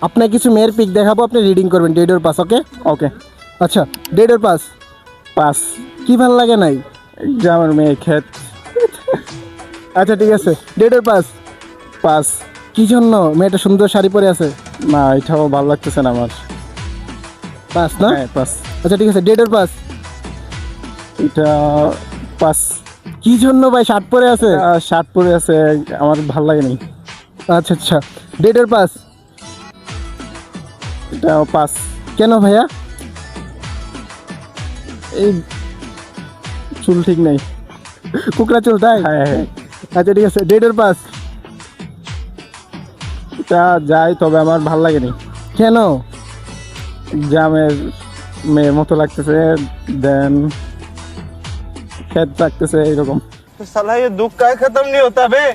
আপনাকে কিছু মেয়ের পিক দেখাবো, আপনি রিডিং করবেন ডেট ওর পাস। ওকে ওকে। আচ্ছা, ডেট ওর পাস। পাস। কি ভালো লাগে নাই? গ্রামের মেয়ে, ক্ষেত। আচ্ছা ঠিক আছে, ডেট ওর পাস। পাস। কি জন্য? মেয়েটা সুন্দর শাড়ি পরে আছে। না, এটাও ভালো লাগতেছে না আমার। পাস না? হ্যাঁ, পাস। আচ্ছা ঠিক আছে, ডেট ওর পাস। এটা পাস। কি জন্য ভাই? শার্ট পরে আছে। শার্ট পরে আছে, আমার ভালো লাগে নাই। আচ্ছা আচ্ছা, ডেট ওর পাস। এটাও পাস। কেন ভাইয়া? এই চুল ঠিক নেই। কুকড়া চুল তাই? হ্যাঁ হ্যাঁ। আচ্ছা ঠিক আছে, ডেট ওর পাস। এটা যাই, তবে আমার ভালো লাগেনি। কেন? গ্রামের মেয়ের মতো লাগতেছে, দেন ক্ষেত লাগতেছে, এরকম। साला ये दुख का खत्म नहीं होता बे।